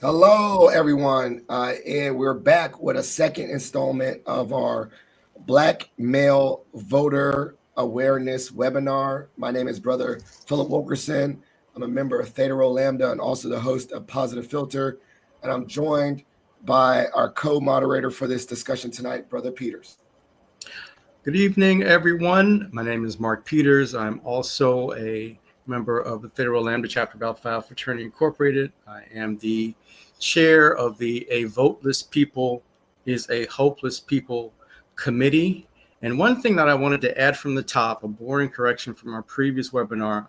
Hello, everyone, and we're back with a second installment of our Black Male Voter Awareness webinar. My name is Brother Philip Wilkerson. I'm a member of Theta Rho Lambda and also the host of Positive Philter, and I'm joined by our co-moderator for this discussion tonight, Brother Peters. Good evening, everyone. My name is Mark Peters. I'm also a member of the Theta Rho Lambda chapter of Phi Alpha Fraternity Incorporated. I am the chair of the A Voteless People is a Hopeless People committee. And one thing that I wanted to add from the top, a boring correction from our previous webinar,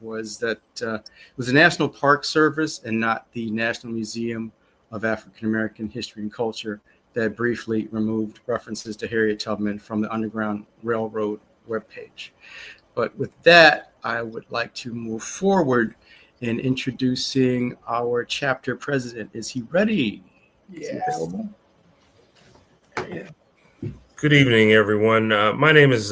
was that it was the National Park Service and not the National Museum of African American History and Culture that briefly removed references to Harriet Tubman from the Underground Railroad webpage. But with that, I would like to move forward in introducing our chapter president. Is he ready? Yes. Yeah. Good evening, everyone. My name is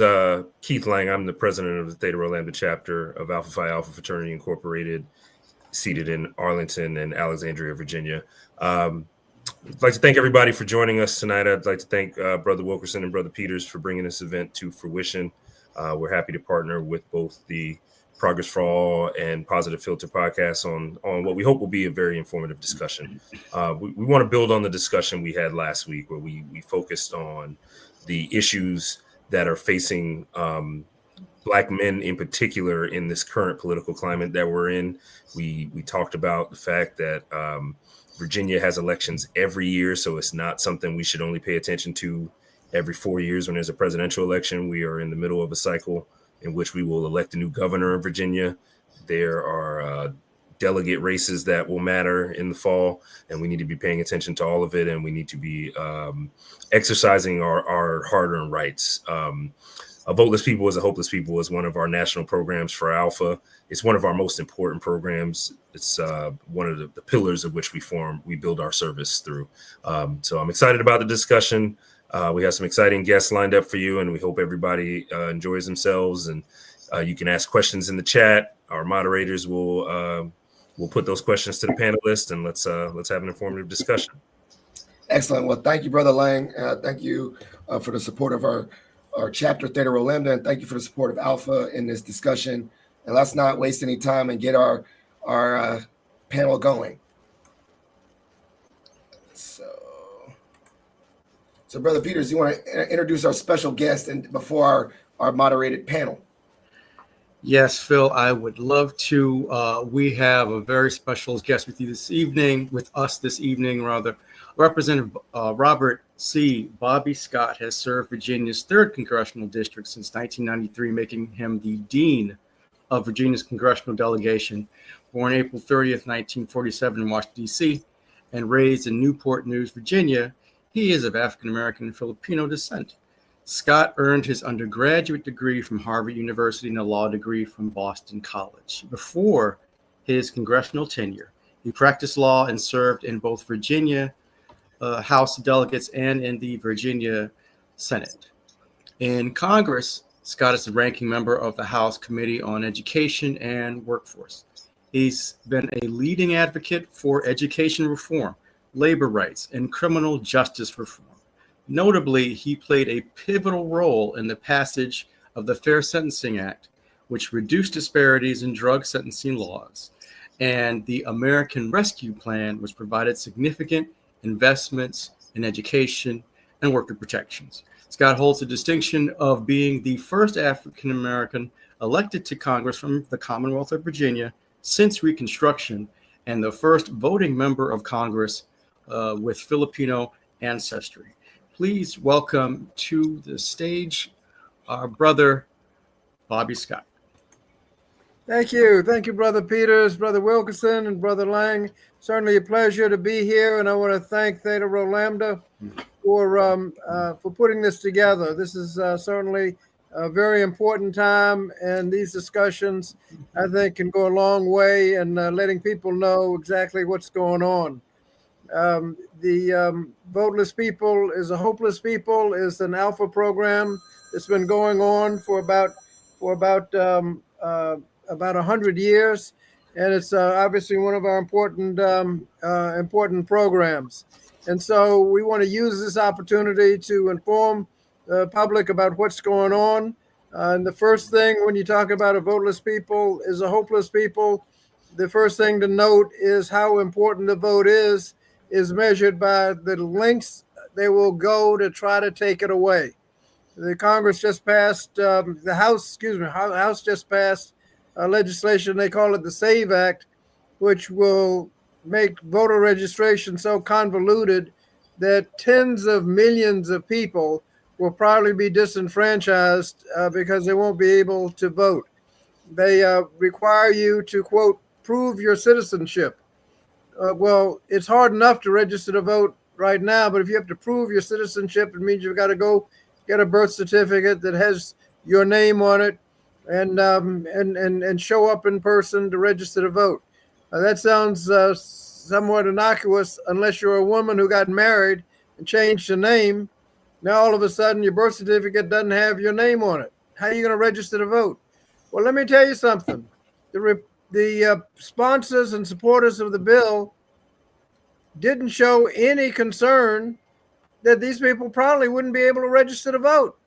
Keith Lang. I'm the president of the Theta Rho Lambda chapter of Phi Alpha Fraternity Incorporated, seated in Arlington and Alexandria, Virginia. I'd like to thank everybody for joining us tonight. I'd like to thank Brother Wilkerson and Brother Peters for bringing this event to fruition. We're happy to partner with both the Progress for All and Positive Philter podcasts on what we hope will be a very informative discussion. We want to build on the discussion we had last week, where we focused on the issues that are facing Black men in particular in this current political climate that we're in. We talked about the fact that Virginia has elections every year, so it's not something we should only pay attention to every 4 years when there's a presidential election. We are in the middle of a cycle in which we will elect a new governor of Virginia. There are delegate races that will matter in the fall, and we need to be paying attention to all of it, and we need to be exercising our hard-earned rights. A Voteless People is a Hopeless People is one of our national programs for Alpha. It's one of our most important programs. It's one of the pillars of which we build our service through. So I'm excited about the discussion. We have some exciting guests lined up for you, and we hope everybody enjoys themselves. And you can ask questions in the chat. Our moderators will put those questions to the panelists, and let's have an informative discussion. Excellent. Well, thank you, Brother Lang. Thank you for the support of our chapter, Theta Rho Lambda, and thank you for the support of Alpha in this discussion. And let's not waste any time and get our panel going. So Brother Peters, you want to introduce our special guest and before our moderated panel? Yes, Phil, I would love to. We have a very special guest with us this evening, rather. Representative Robert C. Bobby Scott has served Virginia's 3rd congressional district since 1993, making him the dean of Virginia's congressional delegation. Born April 30th, 1947 in Washington, D.C., and raised in Newport News, Virginia, he is of African-American and Filipino descent. Scott earned his undergraduate degree from Harvard University and a law degree from Boston College. Before his congressional tenure, he practiced law and served in both Virginia House of Delegates and in the Virginia Senate. In Congress, Scott is the ranking member of the House Committee on Education and Workforce. He's been a leading advocate for education reform, labor rights, and criminal justice reform. Notably, he played a pivotal role in the passage of the Fair Sentencing Act, which reduced disparities in drug sentencing laws, and the American Rescue Plan, which provided significant investments in education and worker protections. Scott holds the distinction of being the first African American elected to Congress from the Commonwealth of Virginia since Reconstruction, and the first voting member of Congress with Filipino ancestry. Please welcome to the stage our brother, Bobby Scott. Thank you, Brother Peters, Brother Wilkerson, and Brother Lang. Certainly a pleasure to be here, and I want to thank Theta Rho Lambda for putting this together. This is certainly a very important time, and these discussions, I think, can go a long way in letting people know exactly what's going on. The Voteless People is a Hopeless People is an Alpha program that's been going on for about 100 years. and it's obviously one of our important programs. And so we want to use this opportunity to inform the public about what's going on. And the first thing when you talk about a voteless people is a hopeless people. The first thing to note is how important the vote is measured by the lengths they will go to try to take it away. The Congress just passed, the House just passed legislation. They call it the SAVE Act, which will make voter registration so convoluted that tens of millions of people will probably be disenfranchised because they won't be able to vote. They require you to, quote, prove your citizenship. Well, it's hard enough to register to vote right now, but if you have to prove your citizenship, it means you've got to go get a birth certificate that has your name on it and show up in person to register to vote. That sounds somewhat innocuous unless you're a woman who got married and changed her name. Now all of a sudden your birth certificate doesn't have your name on it. How are you going to register to vote? Well, let me tell you something. The sponsors and supporters of the bill didn't show any concern that these people probably wouldn't be able to register to vote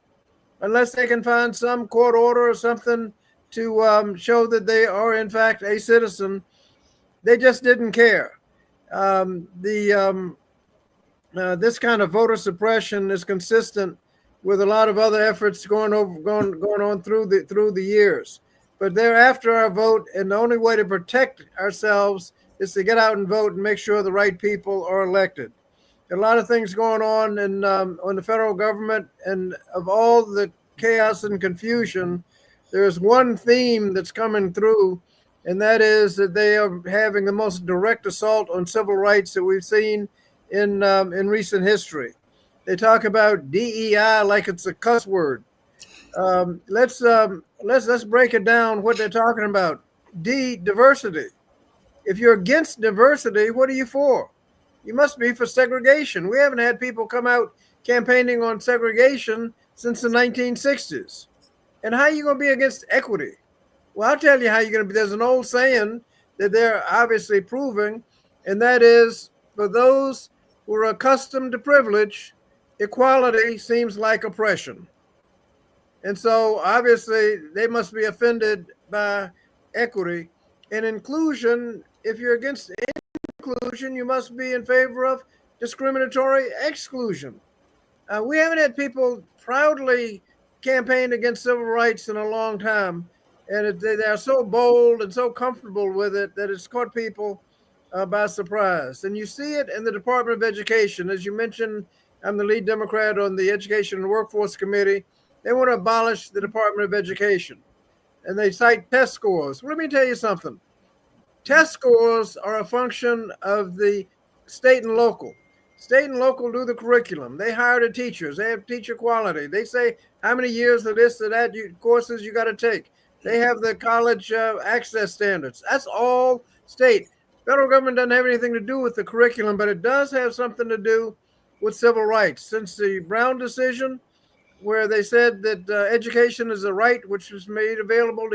unless they can find some court order or something to show that they are in fact a citizen. They just didn't care. This kind of voter suppression is consistent with a lot of other efforts going on through the years. But they're after our vote, and the only way to protect ourselves is to get out and vote and make sure the right people are elected. There are a lot of things going on in the federal government, and of all the chaos and confusion, there's one theme that's coming through, and that is that they are having the most direct assault on civil rights that we've seen in recent history. They talk about DEI like it's a cuss word. Let's break it down. What they're talking about: diversity. If you're against diversity, what are you for? You must be for segregation. We haven't had people come out campaigning on segregation since the 1960s. And how are you going to be against equity? Well, I'll tell you how you're going to be. There's an old saying that they're obviously proving, and that is, for those who are accustomed to privilege, equality seems like oppression. And so obviously they must be offended by equity and inclusion. If you're against inclusion, you must be in favor of discriminatory exclusion. We haven't had people proudly campaign against civil rights in a long time, and they are so bold and so comfortable with it that it's caught people by surprise. And you see it in the Department of Education. As you mentioned, I'm the lead Democrat on the Education and Workforce Committee. They want to abolish the Department of Education, and they cite test scores. Well, let me tell you something. Test scores are a function of the state and local. State and local do the curriculum. They hire the teachers. They have teacher quality. They say how many years of this or that courses you got to take. They have the college access standards. That's all state. Federal government doesn't have anything to do with the curriculum, but it does have something to do with civil rights. Since the Brown decision, where they said that education is a right which was made available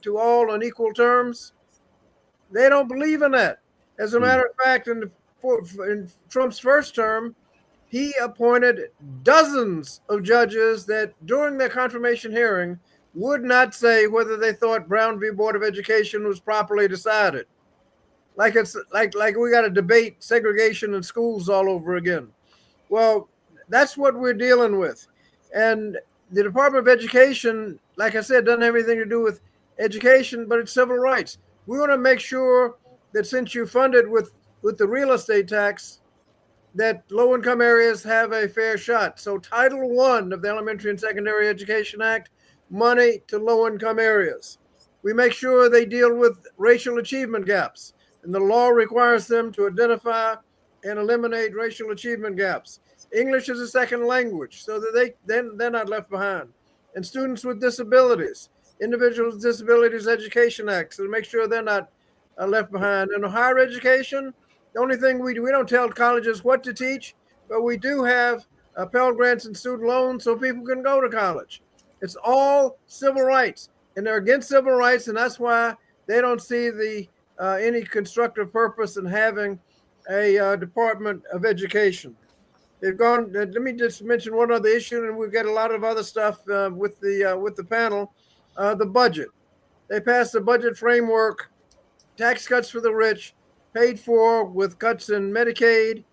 to all on equal terms, they don't believe in that. As a matter of fact, in Trump's first term, he appointed dozens of judges that during their confirmation hearing would not say whether they thought Brown v. Board of Education was properly decided. Like it's like we got to debate segregation in schools all over again. Well, that's what we're dealing with. And the Department of Education, like I said, doesn't have anything to do with education, but it's civil rights. We want to make sure that since you fund it with the real estate tax, that low-income areas have a fair shot. So Title I of the Elementary and Secondary Education Act, money to low-income areas. We make sure they deal with racial achievement gaps, and the law requires them to identify and eliminate racial achievement gaps. English is a second language, so that they're not left behind. And students with disabilities, Individuals with Disabilities Education Act, so to make sure they're not left behind. And higher education, the only thing we don't tell colleges what to teach, but we do have Pell Grants and student loans so people can go to college. It's all civil rights, and they're against civil rights, and that's why they don't see the any constructive purpose in having a Department of Education. They've gone. Let me just mention one other issue, and we've got a lot of other stuff with the panel. The budget. They passed the budget framework, tax cuts for the rich, paid for with cuts in Medicaid,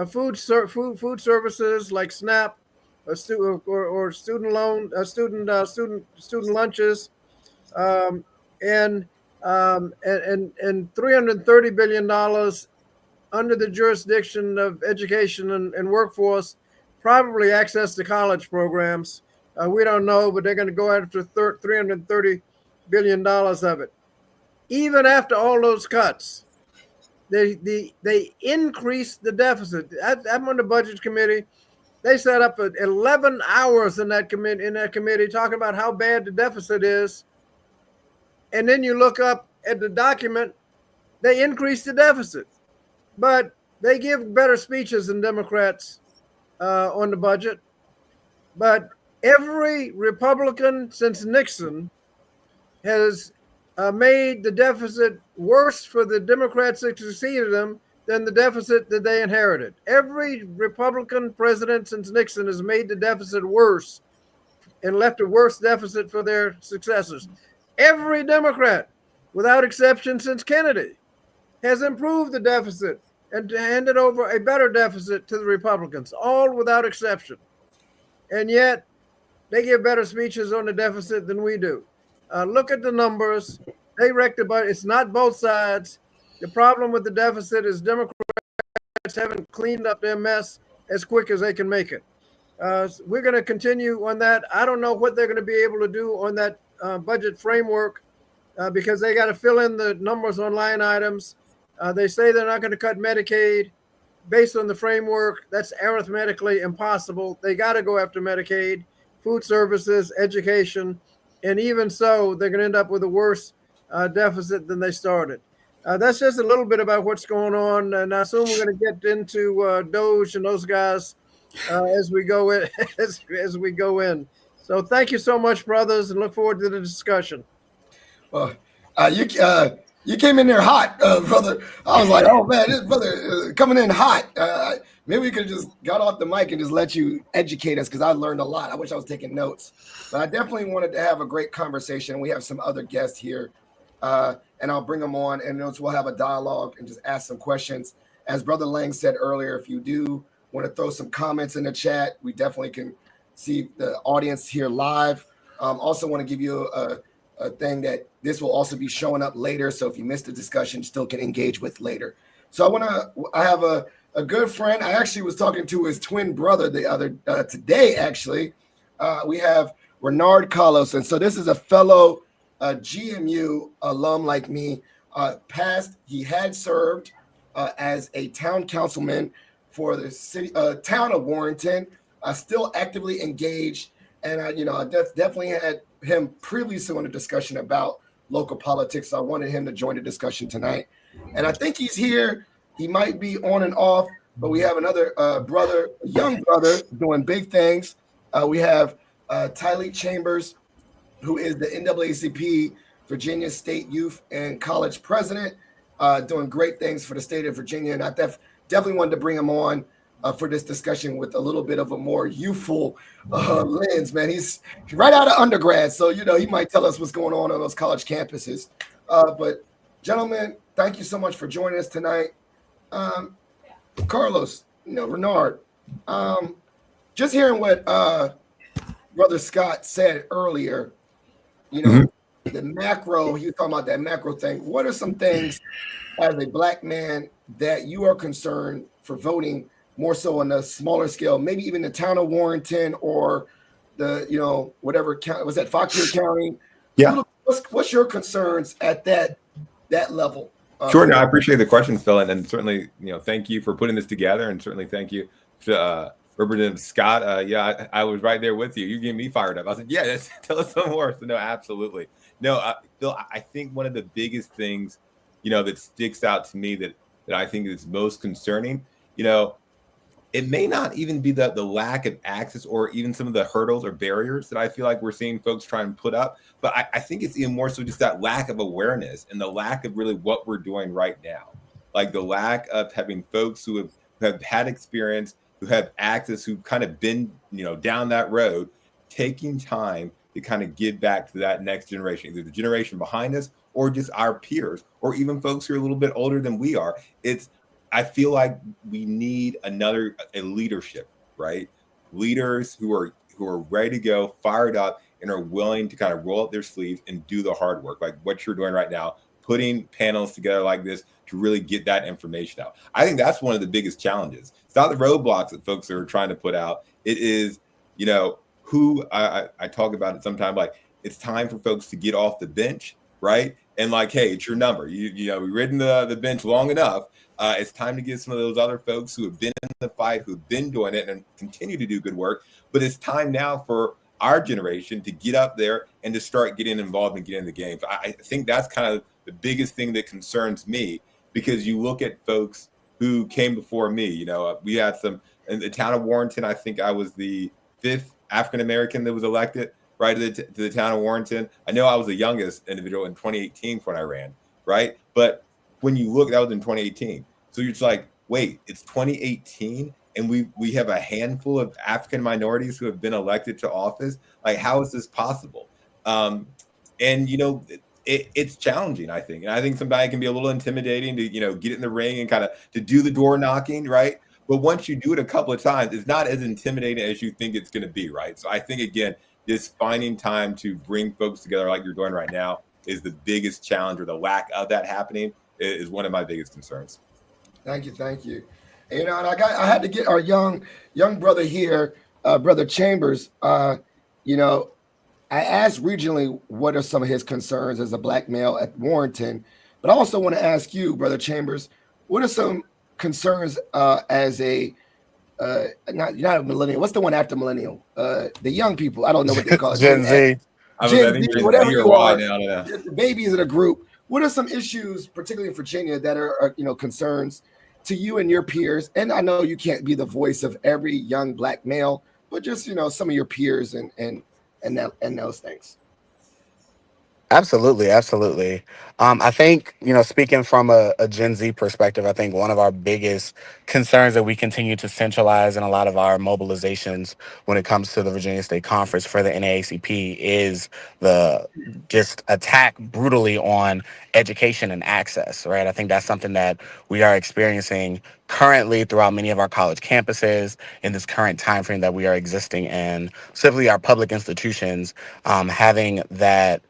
food services like SNAP, or student loan, student lunches, and $330 billion under the jurisdiction of education and workforce, probably access to college programs. We don't know, but they're going to go after $330 billion of it. Even after all those cuts, they increased the deficit. I'm on the budget committee. They set up 11 hours in that committee talking about how bad the deficit is. And then you look up at the document, they increased the deficit. But they give better speeches than Democrats on the budget. But every Republican since Nixon has made the deficit worse for the Democrats that succeeded them than the deficit that they inherited. Every Republican president since Nixon has made the deficit worse and left a worse deficit for their successors. Every Democrat, without exception since Kennedy, has improved the deficit and handed over a better deficit to the Republicans, all without exception. And yet, they give better speeches on the deficit than we do. Look at the numbers. They wrecked the budget. It's not both sides. The problem with the deficit is Democrats haven't cleaned up their mess as quick as they can make it. We're going to continue on that. I don't know what they're going to be able to do on that budget framework because they got to fill in the numbers on line items. They say they're not going to cut Medicaid based on the framework. That's arithmetically impossible. They got to go after Medicaid, food services, education, and even so, they're going to end up with a worse deficit than they started. That's just a little bit about what's going on, and I assume we're going to get into Doge and those guys as we go in. As we go in. So thank you so much, brothers, and look forward to the discussion. Well, you came in there hot, brother. I was like, oh man, this brother coming in hot. Maybe we could just got off the mic and just let you educate us because I learned a lot. I wish I was taking notes, but I definitely wanted to have a great conversation. We have some other guests here, and I'll bring them on, and we'll have a dialogue and just ask some questions. As Brother Lang said earlier, if you do want to throw some comments in the chat, we definitely can see the audience here live. Also want to give you a thing that this will also be showing up later. So if you missed the discussion, still can engage with later. So I have a good friend. I actually was talking to his twin brother the other today, actually. We have Renard Carlos. And so this is a fellow GMU alum like me. He had served as a town councilman for the city town of Warrenton, still actively engaged. And I definitely had him previously on a discussion about local politics. So I wanted him to join the discussion tonight. And I think he's here. He might be on and off, but we have another brother, young brother, doing big things. We have Tylee Chambers, who is the NAACP Virginia State Youth and College President, doing great things for the state of Virginia. And I definitely wanted to bring him on for this discussion with a little bit of a more youthful lens, man. He's right out of undergrad, so he might tell us what's going on those college campuses. But gentlemen, thank you so much for joining us tonight. Carlos, Renard, just hearing what Brother Scott said earlier, the macro, he was talking about that macro thing. What are some things as a Black man that you are concerned for voting more so on a smaller scale, maybe even the town of Warrenton or the, whatever county, was that Fauquier County? Yeah. What's your concerns at that level? Sure. No, I appreciate the question, Phil. And certainly, thank you for putting this together. And certainly thank you to Representative Scott. I was right there with you. You getting me fired up. I said, yeah, tell us some more. So no, absolutely. No, Phil, I think one of the biggest things, that sticks out to me that I think is most concerning, it may not even be the lack of access or even some of the hurdles or barriers that I feel like we're seeing folks try and put up. But I think it's even more so just that lack of awareness and the lack of really what we're doing right now. Like the lack of having folks who have had experience, who have access, who've kind of been, down that road, taking time to kind of give back to that next generation, either the generation behind us or just our peers, or even folks who are a little bit older than we are. I feel like we need a leadership, right? Leaders who are ready to go, fired up, and are willing to kind of roll up their sleeves and do the hard work, like what you're doing right now, putting panels together like this to really get that information out. I think that's one of the biggest challenges. It's not the roadblocks that folks are trying to put out. It is, who I talk about it sometimes, like it's time for folks to get off the bench, right? And like, hey, it's your number. We've ridden the bench long enough. It's time to get some of those other folks who have been in the fight, who've been doing it and continue to do good work. But it's time now for our generation to get up there and to start getting involved and getting in the game. So I think that's kind of the biggest thing that concerns me, because you look at folks who came before me. We had some in the town of Warrenton. I think I was the 5th African-American that was elected, right, to the town of Warrenton. I know I was the youngest individual in 2018 when I ran, right? But when you look, that was in 2018. So you're just like, wait, it's 2018 and we have a handful of African minorities who have been elected to office. Like, how is this possible? And it's challenging, I think. And I think sometimes it can be a little intimidating to, get in the ring and kind of to do the door knocking, right? But once you do it a couple of times, it's not as intimidating as you think it's going to be, right? So I think, again, just finding time to bring folks together like you're doing right now is the biggest challenge, or the lack of that happening is one of my biggest concerns. Thank you. And, I had to get our young brother here, Brother Chambers. I asked regionally what are some of his concerns as a black male at Warrenton, but I also want to ask you, Brother Chambers, what are some concerns as a not a millennial? What's the one after millennial? The young people. I don't know what they call it. Gen Z. I Gen think Z, whatever you are, now. the babies of the group. What are some issues, particularly in Virginia, that are concerns to you and your peers? And I know you can't be the voice of every young black male, but just some of your peers and those things. Absolutely. I think, speaking from a Gen Z perspective, I think one of our biggest concerns that we continue to centralize in a lot of our mobilizations when it comes to the Virginia State Conference for the NAACP is the just attack brutally on education and access, right? I think that's something that we are experiencing currently throughout many of our college campuses in this current time frame that we are existing in. Simply our public institutions having that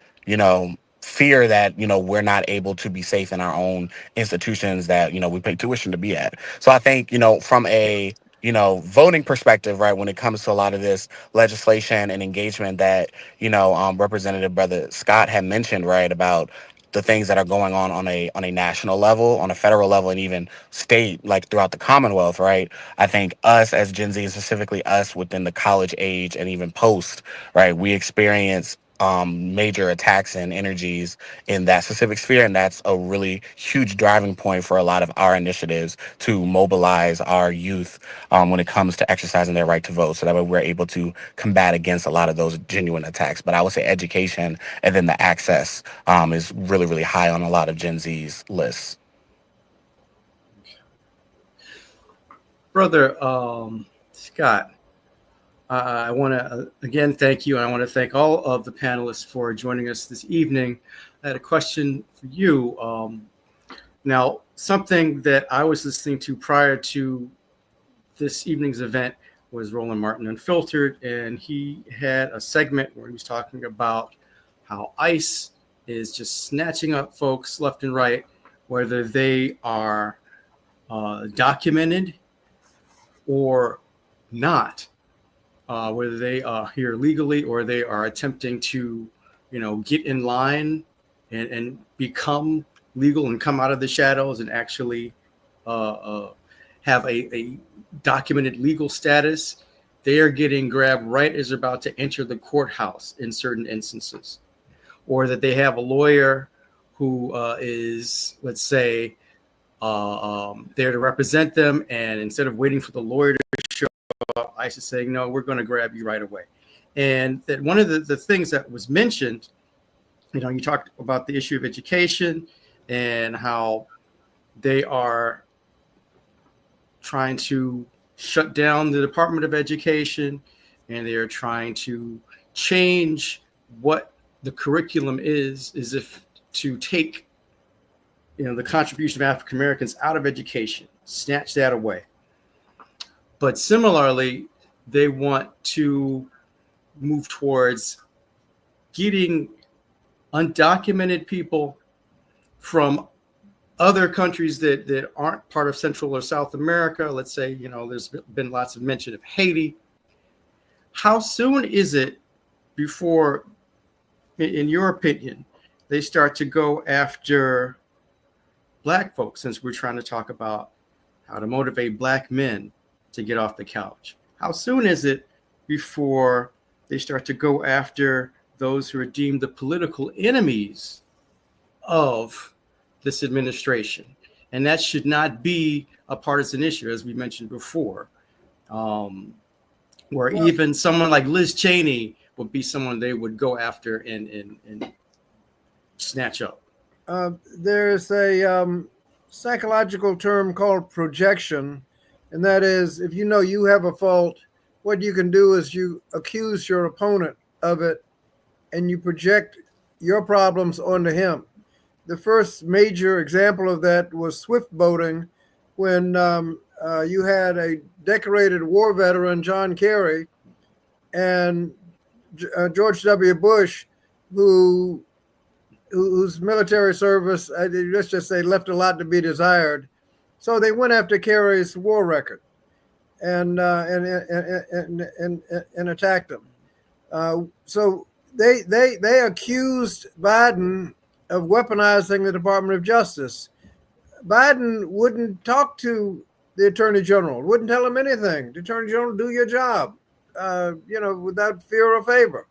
fear that, we're not able to be safe in our own institutions that, we pay tuition to be at. So I think, from a, voting perspective, right, when it comes to a lot of this legislation and engagement that, Representative Brother Scott had mentioned, right, about the things that are going on a national level, on a federal level, and even state, like throughout the Commonwealth, right? I think us as Gen Z, and specifically us within the college age and even post, right, we experience major attacks and energies in that specific sphere. And that's a really huge driving point for a lot of our initiatives to mobilize our youth when it comes to exercising their right to vote. So that way we're able to combat against a lot of those genuine attacks. But I would say education and then the access is really, really high on a lot of Gen Z's lists. Brother Scott, I want to again thank you, and I want to thank all of the panelists for joining us this evening. I had a question for you. Now, something that I was listening to prior to this evening's event was Roland Martin Unfiltered, and he had a segment where he was talking about how ICE is just snatching up folks left and right, whether they are documented or not. Whether they are here legally or they are attempting to, get in line and become legal and come out of the shadows and actually have a documented legal status. They are getting grabbed right as they're about to enter the courthouse in certain instances, or that they have a lawyer who is, let's say, there to represent them. And instead of waiting for the lawyer to show up, ICE is saying, no, we're going to grab you right away. And that one of the things that was mentioned, you talked about the issue of education and how they are trying to shut down the Department of Education, and they are trying to change what the curriculum is if to take the contribution of African Americans out of education, snatch that away. But similarly, they want to move towards getting undocumented people from other countries that aren't part of Central or South America. Let's say, there's been lots of mention of Haiti. How soon is it before, in your opinion, they start to go after Black folks, since we're trying to talk about how to motivate Black men to get off the couch? How soon is it before they start to go after those who are deemed the political enemies of this administration? And that should not be a partisan issue, as we mentioned before, where even someone like Liz Cheney would be someone they would go after and snatch up. There's a psychological term called projection, and that is, if you have a fault, what you can do is you accuse your opponent of it, and you project your problems onto him. The first major example of that was swift boating, when you had a decorated war veteran, John Kerry, and George W. Bush, whose military service, let's just say, left a lot to be desired. So they went after Kerry's war record and attacked him. So they accused Biden of weaponizing the Department of Justice. Biden wouldn't talk to the Attorney General, wouldn't tell him anything. The Attorney General, do your job, without fear or favor.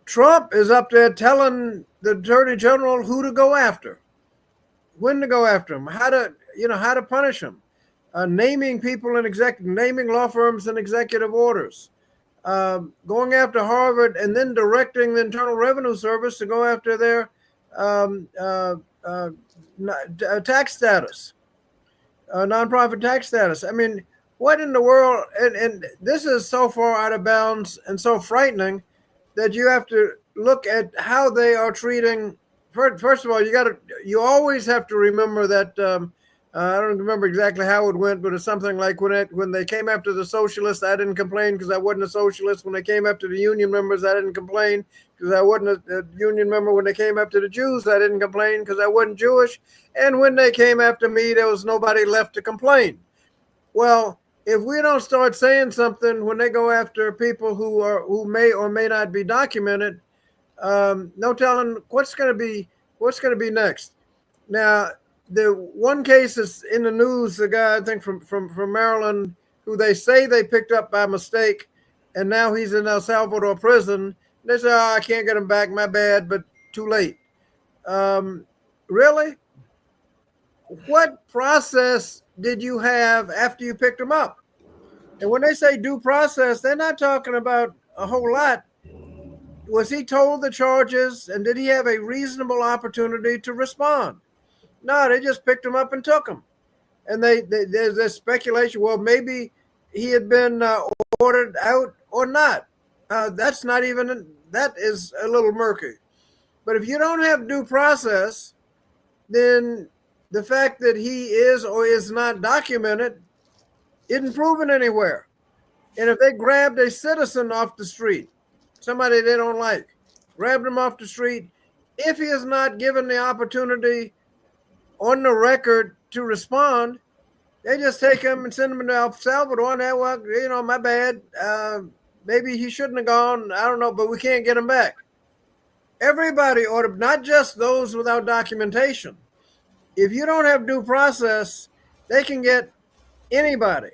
Trump is up there telling the Attorney General who to go after, when to go after him, how to punish him, naming people and naming law firms and executive orders, going after Harvard, and then directing the Internal Revenue Service to go after their tax status, nonprofit tax status. I mean, what in the world? And this is so far out of bounds and so frightening that you have to look at how they are treating. First of all, you always have to remember that. I don't remember exactly how it went, but it's something like when they came after the socialists, I didn't complain because I wasn't a socialist. When they came after the union members, I didn't complain because I wasn't a union member. When they came after the Jews, I didn't complain because I wasn't Jewish. And when they came after me, there was nobody left to complain. Well, if we don't start saying something when they go after people who may or may not be documented, no telling what's going to be next. Now, the one case is in the news, the guy, I think from Maryland, who they say they picked up by mistake, and now he's in El Salvador prison. They say, I can't get him back, my bad, but too late. Really? What process did you have after you picked him up? And when they say due process, they're not talking about a whole lot. Was he told the charges, and did he have a reasonable opportunity to respond? No, they just picked him up and took him. And there's this speculation, well, maybe he had been ordered out or not. That is a little murky. But if you don't have due process, then the fact that he is or is not documented isn't proven anywhere. And if they grabbed a citizen off the street, somebody they don't like, grabbed him off the street, if he is not given the opportunity on the record to respond, they just take him and send him to El Salvador. And well, my bad. Maybe he shouldn't have gone. I don't know, but we can't get him back. Everybody ought to, not just those without documentation. If you don't have due process, they can get anybody.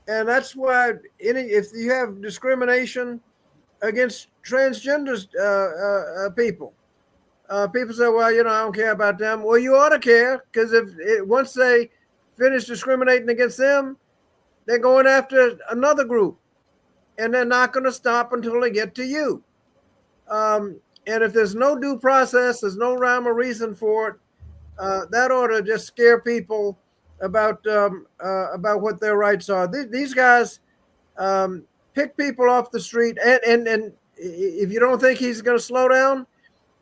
And that's why if you have discrimination against transgender people, People say, well, I don't care about them. Well, you ought to care, because once they finish discriminating against them, they're going after another group, and they're not going to stop until they get to you. And if there's no due process, there's no rhyme or reason for it, that ought to just scare people about what their rights are. These guys pick people off the street, and if you don't think he's going to slow down,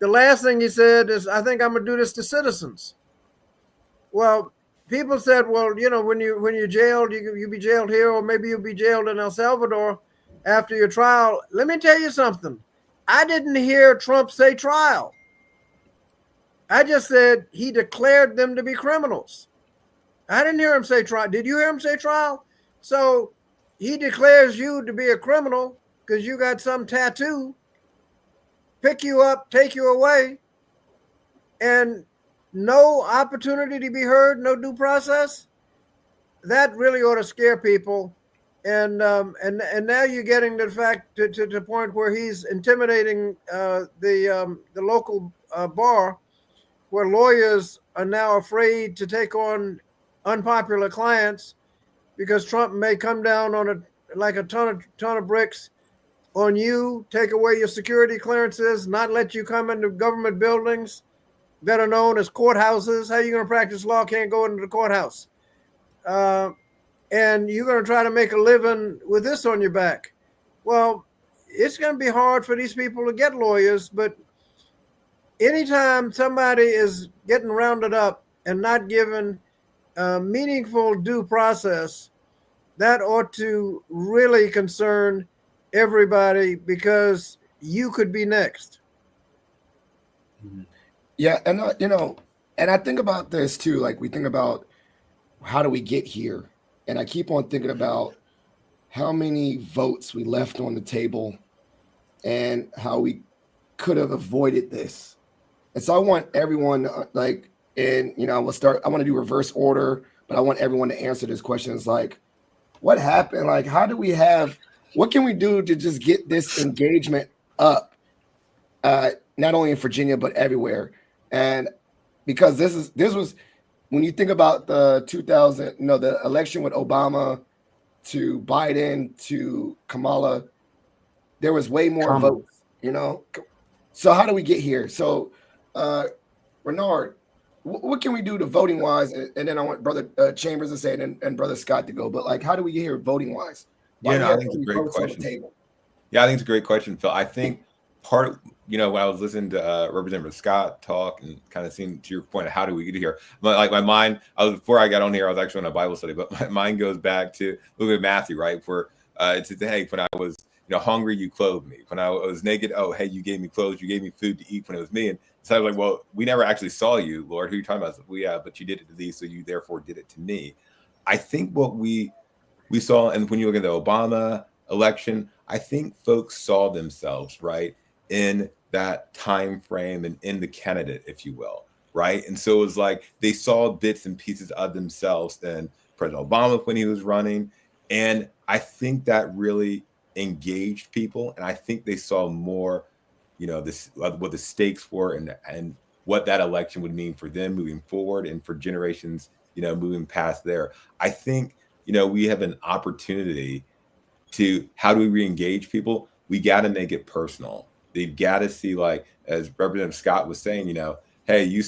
the last thing he said is, "I think I'm going to do this to citizens." Well, people said, "Well, when you're jailed, you be jailed here, or maybe you'll be jailed in El Salvador after your trial." Let me tell you something. I didn't hear Trump say trial. I just said he declared them to be criminals. I didn't hear him say trial. Did you hear him say trial? So he declares you to be a criminal because you got some tattoo, pick you up, take you away, and no opportunity to be heard, no due process. That really ought to scare people. And now you're getting to the fact to the point where he's intimidating the local bar, where lawyers are now afraid to take on unpopular clients because Trump may come down on a ton of bricks on you, take away your security clearances, not let you come into government buildings that are known as courthouses. How are you going to practice law? Can't go into the courthouse. And you're going to try to make a living with this on your back. Well, it's going to be hard for these people to get lawyers, but anytime somebody is getting rounded up and not given meaningful due process, that ought to really concern everybody, because you could be next. Yeah, and and I think about this too. Like, we think about, how do we get here? And I keep on thinking about how many votes we left on the table and how we could have avoided this. And so I want everyone to, we'll start. I want to do reverse order, but I want everyone to answer this question. It's like, what happened? Like, what can we do to just get this engagement up? Not only in Virginia, but everywhere. And because this was, when you think about the the election with Obama to Biden to Kamala, there was way more votes, So how do we get here? So, Renard, what can we do to voting wise? And then I want Brother Chambers to say it, and Brother Scott to go. But like, how do we get here voting wise? I think it's a great question. Yeah, I think it's a great question, Phil. I think when I was listening to Representative Scott talk and kind of seeing, to your point of how do we get here, my mind, before I got on here, I was actually on a Bible study, but my mind goes back to look at Matthew, right? Where it's hey, when I was hungry, you clothed me. When I was naked, oh hey, you gave me clothes, you gave me food to eat when it was me. And so I was like, well, we never actually saw you, Lord. Who are you talking about? Well, yeah, but you did it to these, so you therefore did it to me. I think what we saw, and when you look at the Obama election, I think folks saw themselves, right, in that time frame and in the candidate, if you will, right? And so it was like they saw bits and pieces of themselves in President Obama when he was running. And I think that really engaged people. And I think they saw more, this what the stakes were and what that election would mean for them moving forward and for generations, moving past there. I think, we have an opportunity to, how do we re-engage people? We got to make it personal. They've got to see, like, as Representative Scott was saying, hey, you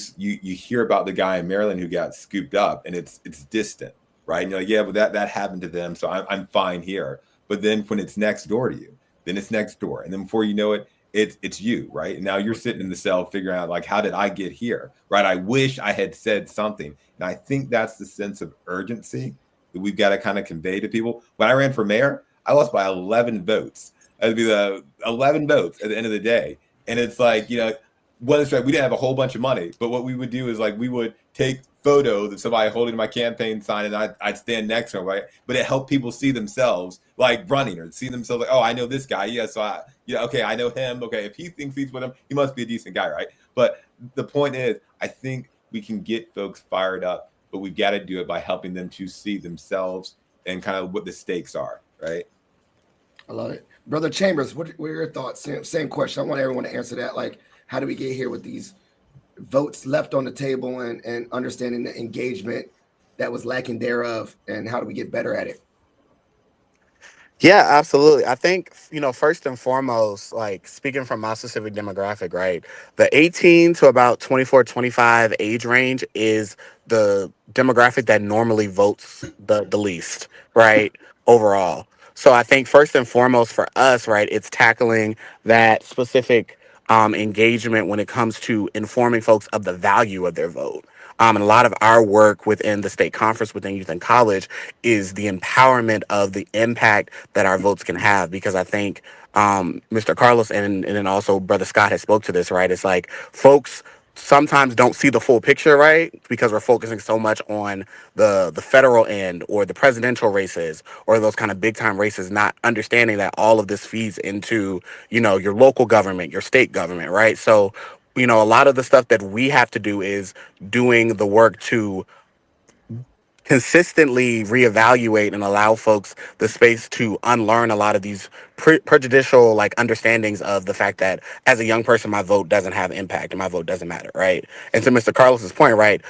hear about the guy in Maryland who got scooped up, and it's distant, right? And you're like, yeah, but that happened to them, so I'm fine here. But then when it's next door to you, then it's next door, and then before you know it, it's you, right? And now you're sitting in the cell figuring out, like, how did I get here, right? I wish I had said something. And I think that's the sense of urgency that we've got to kind of convey to people. When I ran for mayor, I lost by 11 votes. That'd be the 11 votes at the end of the day. And it's like, we didn't have a whole bunch of money, but what we would do is, like, we would take photos of somebody holding my campaign sign, and I'd stand next to them, right? But it helped people see themselves, like, running, or see themselves like, oh, I know this guy. Yeah, so okay, I know him. Okay, if he thinks he's with him, he must be a decent guy, right? But the point is, I think we can get folks fired up, but we've got to do it by helping them to see themselves and kind of what the stakes are, right? I love it. Brother Chambers, what are your thoughts? Same question. I want everyone to answer that. Like, how do we get here with these votes left on the table and understanding the engagement that was lacking thereof, and how do we get better at it? Yeah, absolutely. I think, first and foremost, like speaking from my specific demographic, right? The 18 to about 24, 25 age range is the demographic that normally votes the least, right? Overall. So I think first and foremost for us, right, it's tackling that specific engagement when it comes to informing folks of the value of their vote. And a lot of our work within the state conference, within youth and college, is the empowerment of the impact that our votes can have. Because I think Mr. Carlos and then also Brother Scott has spoke to this, right? It's like folks sometimes don't see the full picture, right? Because we're focusing so much on the federal end or the presidential races or those kind of big time races, not understanding that all of this feeds into, your local government, your state government, right? So, a lot of the stuff that we have to do is doing the work to consistently reevaluate and allow folks the space to unlearn a lot of these prejudicial like understandings of the fact that as a young person my vote doesn't have impact and my vote doesn't matter, right? And to Mr. Carlos's point, right,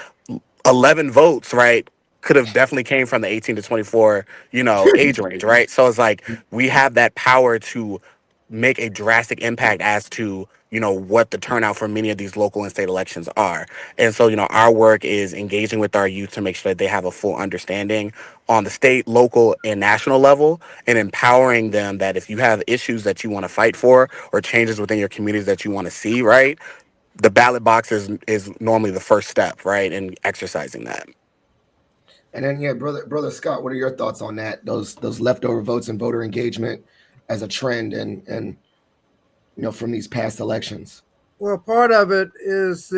11 votes, right, could have definitely came from the 18 to 24 age range, right? So it's like we have that power to make a drastic impact as to what the turnout for many of these local and state elections are. And so our work is engaging with our youth to make sure that they have a full understanding on the state, local, and national level, and empowering them that if you have issues that you want to fight for or changes within your communities that you want to see, right, the ballot box is normally the first step, right, in exercising that. And then, yeah, brother Scott, what are your thoughts on that? Those leftover votes and voter engagement as a trend, and from these past elections. Well, part of it is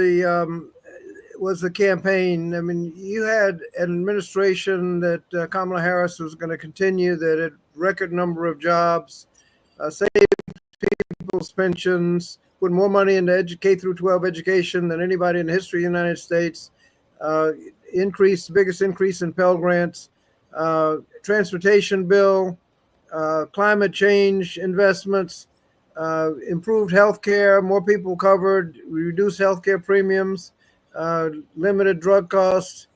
was the campaign. I mean, you had an administration that Kamala Harris was going to continue, that had record number of jobs, saved people's pensions, put more money into K through 12 education than anybody in the history of the United States, biggest increase in Pell Grants, transportation bill, climate change investments, improved health care, more people covered, reduced health care premiums, limited drug costs,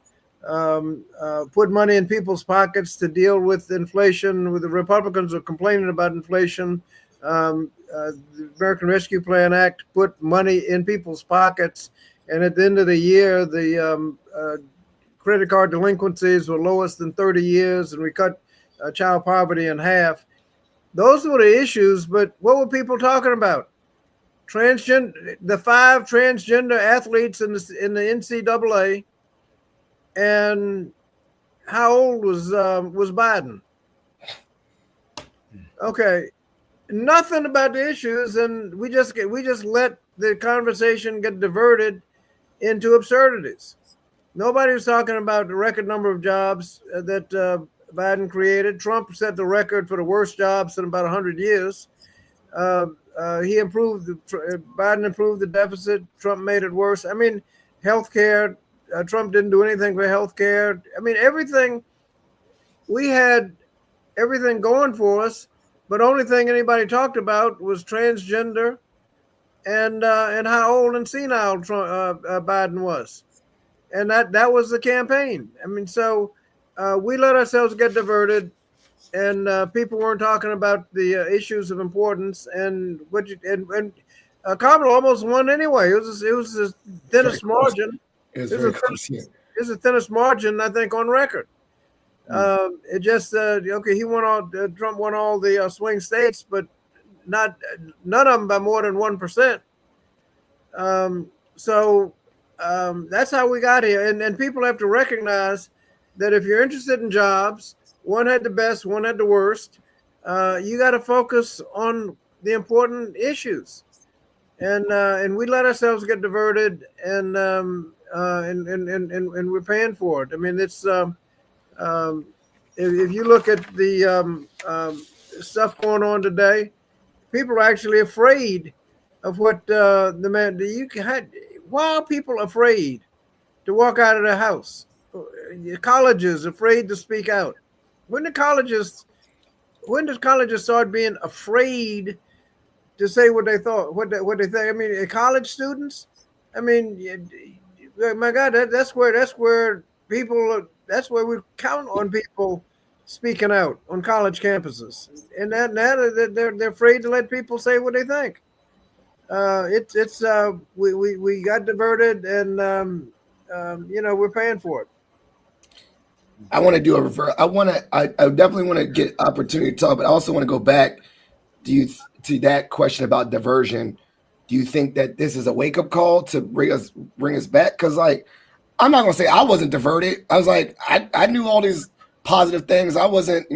put money in people's pockets to deal with inflation. With the Republicans are complaining about inflation. The American Rescue Plan Act put money in people's pockets. And at the end of the year, the credit card delinquencies were lowest in 30 years, and we cut child poverty in half. Those were the issues, but what were people talking about? The 5 transgender athletes in the NCAA, and how old was Biden? Okay, nothing about the issues, and we just let the conversation get diverted into absurdities. Nobody was talking about the record number of jobs that Biden created. Trump set the record for the worst jobs in about 100 years. Biden improved the deficit. Trump made it worse. I mean, healthcare. Trump didn't do anything for healthcare. I mean, everything. We had everything going for us, but only thing anybody talked about was transgender and how old and senile Biden was, and that was the campaign. I mean, so we let ourselves get diverted. And people weren't talking about the issues of importance, and Kamala almost won anyway. It was the thinnest margin. It was very close. Yeah. It's the thinnest margin, I think, on record. It just okay. Trump won all the swing states, but none of them by more than 1%. So that's how we got here, and people have to recognize that if you're interested in jobs, one had the best, one had the worst. You got to focus on the important issues, and we let ourselves get diverted, and we're paying for it. I mean, it's if you look at the stuff going on today, people are actually afraid of what the man. Why are people afraid to walk out of their house? Colleges afraid to speak out. When did colleges start being afraid to say what they thought, what they think? I mean, college students, I mean, my God, that's where people, that's where we count on people speaking out on college campuses, and they're afraid to let people say what they think. We got diverted, and we're paying for it. I want to do a reverse. I definitely want to get opportunity to talk, but I also want to go back to that question about diversion. Do you think that this is a wake up call to bring us back? Because like, I'm not gonna say I wasn't diverted. I was like, I knew all these positive things. I wasn't,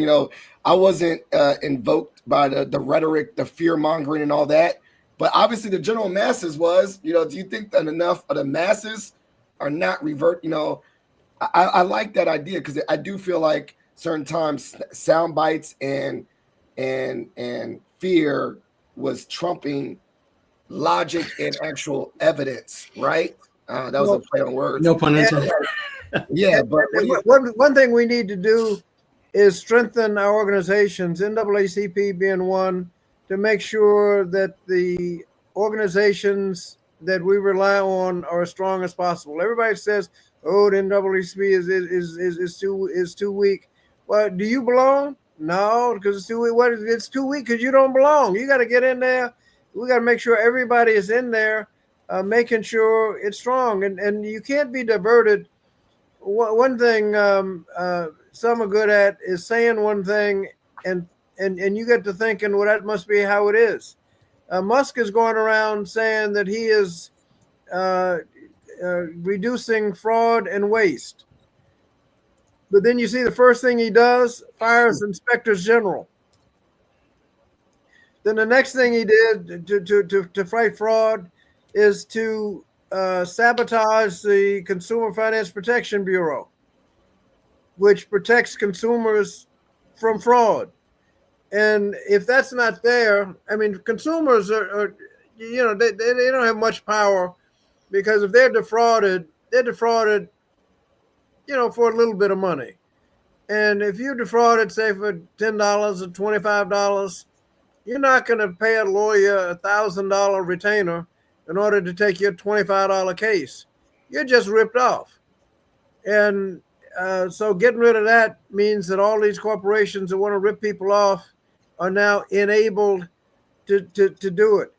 invoked by the rhetoric, the fear mongering, and all that. But obviously, the general masses was. Do you think that enough of the masses are not revert? I like that idea because I do feel like certain times sound bites and fear was trumping logic and actual evidence, right? That was a play on words. No pun intended. Yeah, but one thing we need to do is strengthen our organizations, NAACP being one, to make sure that the organizations that we rely on are as strong as possible. Everybody says, "Oh, the NAACP is too weak." Well, do you belong? No, because it's too weak. What? It's too weak because you don't belong. You got to get in there. We got to make sure everybody is in there, making sure it's strong, and you can't be diverted. One thing some are good at is saying one thing, and you get to thinking, well, that must be how it is. Musk is going around saying that he is reducing fraud and waste. But then you see the first thing he does, fires inspectors general. Then the next thing he did to fight fraud is to sabotage the Consumer Finance Protection Bureau, which protects consumers from fraud. And if that's not there, I mean, consumers are they don't have much power, because if they're defrauded, for a little bit of money. And if you defrauded, say, for $10 or $25, you're not going to pay a lawyer $1,000 retainer in order to take your $25 case. You're just ripped off. And so getting rid of that means that all these corporations that want to rip people off are now enabled to do it.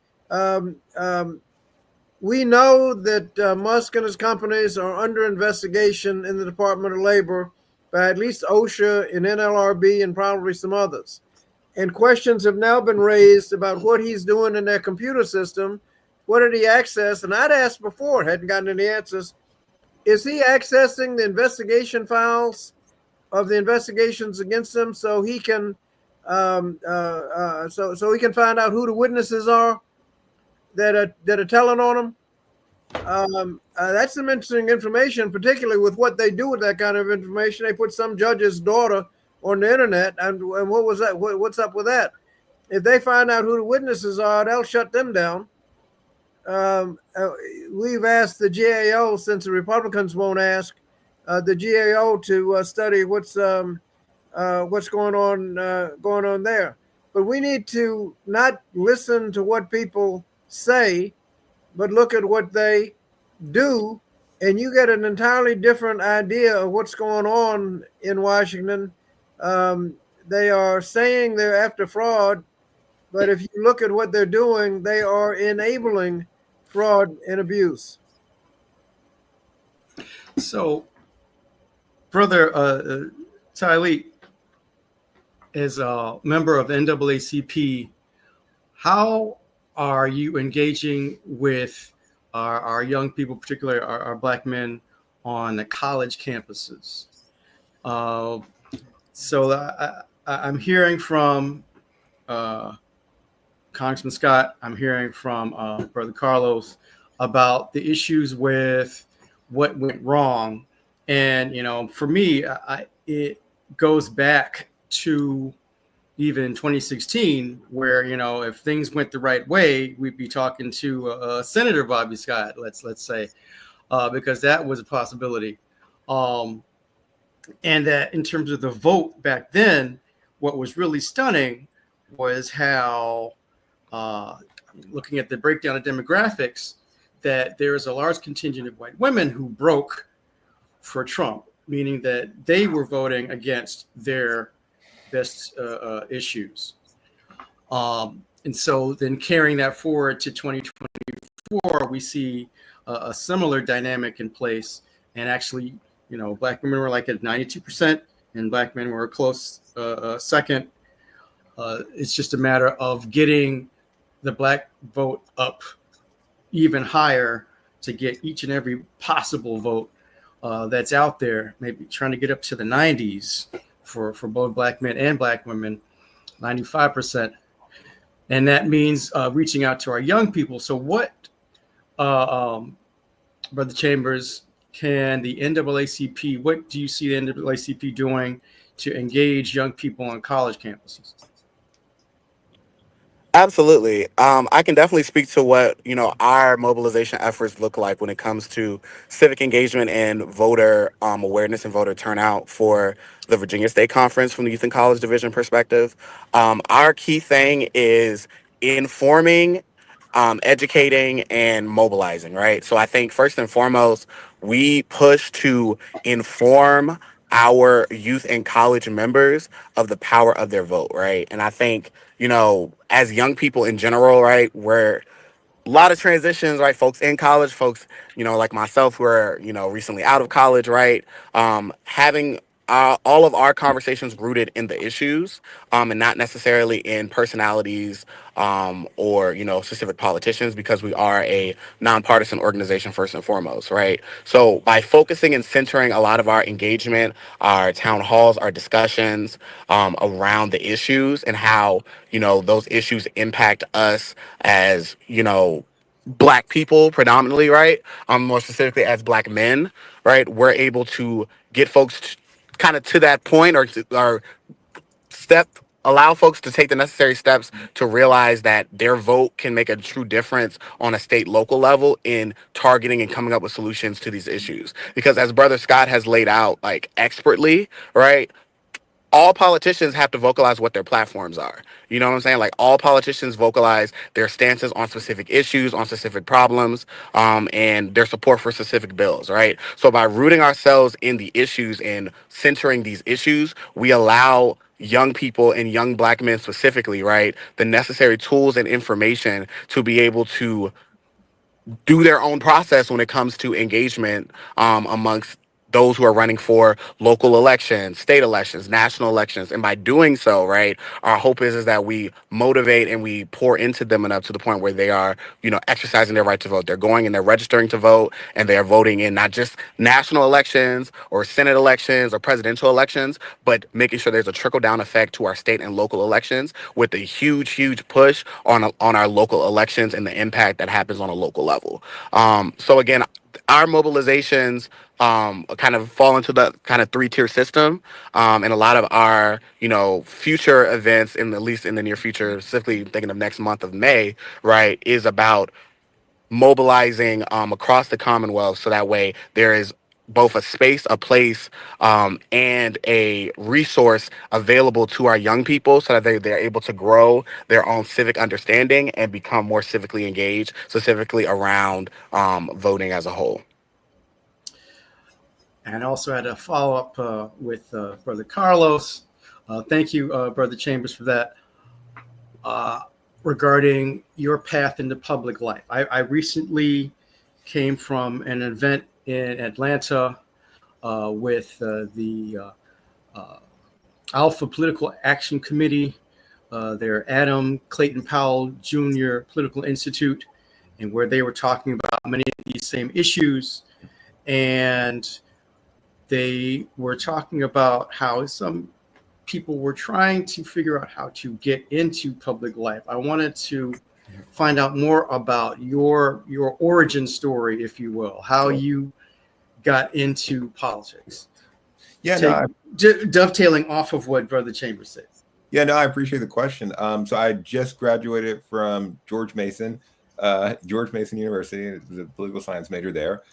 We know that Musk and his companies are under investigation in the Department of Labor by at least OSHA and NLRB and probably some others. And questions have now been raised about what he's doing in their computer system. What did he access? And I'd asked before, hadn't gotten any answers. Is he accessing the investigation files of the investigations against him so he can so he can find out who the witnesses are that are telling on him? That's some interesting information, particularly with what they do with that kind of information. They put some judge's daughter on the internet, and what was that? What's up with that? If they find out who the witnesses are, they'll shut them down. We've asked the GAO, since the Republicans won't ask the GAO to study what's going on there. But we need to not listen to what people say, but look at what they do, and you get an entirely different idea of what's going on in Washington. They are saying they're after fraud, but if you look at what they're doing, they are enabling fraud and abuse. So, Brother Tylee, as a member of the NAACP, how are you engaging with our young people, particularly our Black men, on the college campuses? So I'm hearing from Congressman Scott, I'm hearing from Brother Carlos about the issues with what went wrong. And, for me, it goes back to even 2016, where, if things went the right way, we'd be talking to Senator Bobby Scott, let's say, because that was a possibility. And that in terms of the vote back then, what was really stunning was how, looking at the breakdown of demographics, that there is a large contingent of white women who broke for Trump, meaning that they were voting against their best issues. And so then carrying that forward to 2024, we see a similar dynamic in place. And actually, black women were like at 92%, and black men were a close second. It's just a matter of getting the black vote up even higher to get each and every possible vote that's out there, maybe trying to get up to the 90s for both black men and black women, 95%. And that means reaching out to our young people. So what, Brother Chambers, can the NAACP, what do you see the NAACP doing to engage young people on college campuses? Absolutely. I can definitely speak to what, our mobilization efforts look like when it comes to civic engagement and voter awareness and voter turnout for the Virginia State Conference from the Youth and College Division perspective. Our key thing is informing, educating, and mobilizing, right? So I think first and foremost, we push to inform our youth and college members of the power of their vote, right? And I think, as young people in general, right, we're a lot of transitions, right? Folks in college, folks, like myself who are, recently out of college, right? Having all of our conversations rooted in the issues and not necessarily in personalities or, specific politicians, because we are a nonpartisan organization first and foremost, right? So by focusing and centering a lot of our engagement, our town halls, our discussions around the issues and how, those issues impact us as, black people predominantly, right? More specifically as black men, right? We're able to get folks kind of to that point or allow folks to take the necessary steps to realize that their vote can make a true difference on a state local level in targeting and coming up with solutions to these issues. Because as Brother Scott has laid out, like, expertly, right? All politicians have to vocalize what their platforms are. You know what I'm saying? Like, all politicians vocalize their stances on specific issues, on specific problems, and their support for specific bills, right? So by rooting ourselves in the issues and centering these issues, we allow young people and young black men specifically, right, the necessary tools and information to be able to do their own process when it comes to engagement amongst those who are running for local elections, state elections, national elections. And by doing so, right, our hope is that we motivate and we pour into them enough to the point where they are, exercising their right to vote. They're going and they're registering to vote, and they're voting in not just national elections or Senate elections or presidential elections, but making sure there's a trickle down effect to our state and local elections with a huge, huge push on our local elections and the impact that happens on a local level. So again, our mobilizations kind of fall into the kind of three-tier system, and a lot of our future events, at least in the near future, specifically thinking of next month of May, right, is about mobilizing across the Commonwealth, so that way there is both a space, a place, and a resource available to our young people, so that they're able to grow their own civic understanding and become more civically engaged, specifically around voting as a whole. And also had a follow-up with Brother Carlos. Thank you, Brother Chambers, for that. Regarding your path into public life. I recently came from an event in Atlanta with the Alpha Political Action Committee, their Adam Clayton Powell Jr. Political Institute, and where they were talking about many of these same issues. And they were talking about how some people were trying to figure out how to get into public life. I wanted to find out more about your origin story, if you will, how you got into politics. Yeah, Dovetailing off of what Brother Chambers said. Yeah, no, I appreciate the question. So I just graduated from George Mason University. It was a political science major there.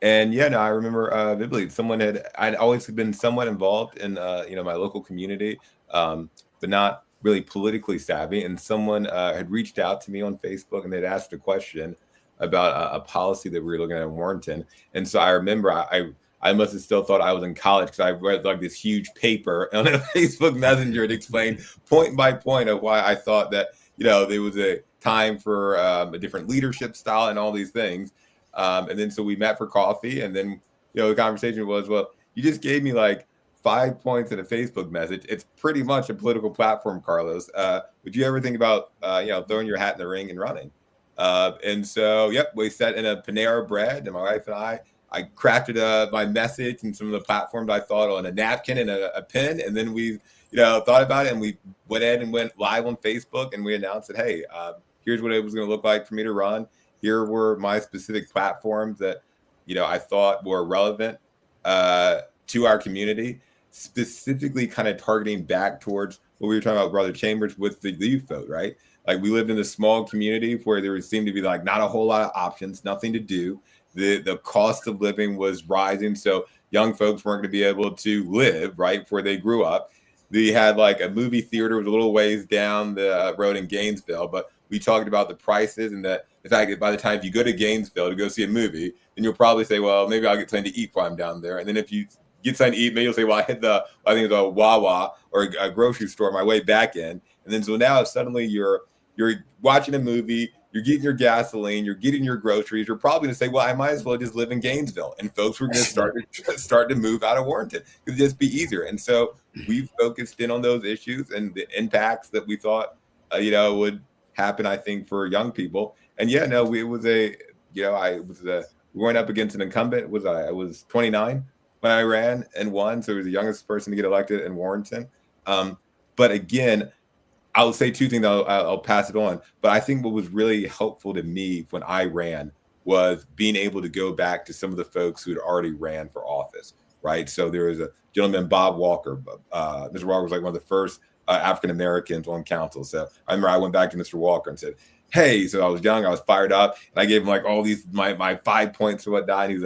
And yeah, no, I remember vividly. I'd always been somewhat involved in my local community, but not really politically savvy. And someone had reached out to me on Facebook, and they'd asked a question about a policy that we were looking at in Warrenton. And so I remember I must have still thought I was in college because I read like this huge paper on a Facebook Messenger to explain point by point of why I thought that, there was a time for a different leadership style and all these things. And then so we met for coffee, and then, the conversation was, well, you just gave me like 5 points in a Facebook message. It's pretty much a political platform, Carlos. Would you ever think about, throwing your hat in the ring and running? And so, yep, we sat in a Panera Bread, and my wife and I crafted my message and some of the platforms I thought on a napkin and a pen. And then we, thought about it, and we went in and went live on Facebook, and we announced that, hey, here's what it was going to look like for me to run. Here were my specific platforms that, I thought were relevant to our community, specifically kind of targeting back towards what we were talking about, Brother Chambers, with the youth vote, right? Like, we lived in a small community where there seemed to be like not a whole lot of options, nothing to do. The cost of living was rising, so young folks weren't going to be able to live right where they grew up. They had like a movie theater was a little ways down the road in Gainesville, but we talked about the prices and the fact that by the time if you go to Gainesville to go see a movie, then you'll probably say, well, maybe I'll get something to eat while I'm down there. And then if you get something to eat, maybe you'll say, well, I think it's a Wawa or a grocery store on my way back in. And then so now suddenly you're watching a movie, you're getting your gasoline, you're getting your groceries, you're probably going to say, well, I might as well just live in Gainesville. And folks were going to start to move out of Warrenton. It'd just be easier. And so we focused in on those issues and the impacts that we thought, would happen, I think, for young people. And we went up against an incumbent. I was 29 when I ran and won. So I was the youngest person to get elected in Warrenton. But again, I'll say two things. I'll pass it on. But I think what was really helpful to me when I ran was being able to go back to some of the folks who had already ran for office, right? So there was a gentleman, Bob Walker. Mr. Walker was like one of the first African Americans on council. So I remember I went back to Mr. Walker and said, hey, so I was young, I was fired up, and I gave him like all these my 5 points or whatnot. He's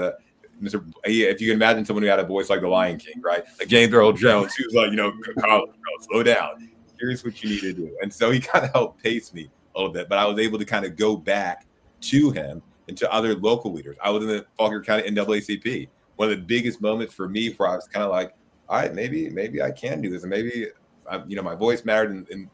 if you can imagine someone who had a voice like the Lion King, right? Like James Earl Jones, he was like, Carlos, slow down. Here's what you need to do. And so he kind of helped pace me a little bit, but I was able to kind of go back to him and to other local leaders. I was in the Faulkner County NAACP. One of the biggest moments for me where I was kind of like, all right, maybe I can do this. And maybe, my voice mattered. And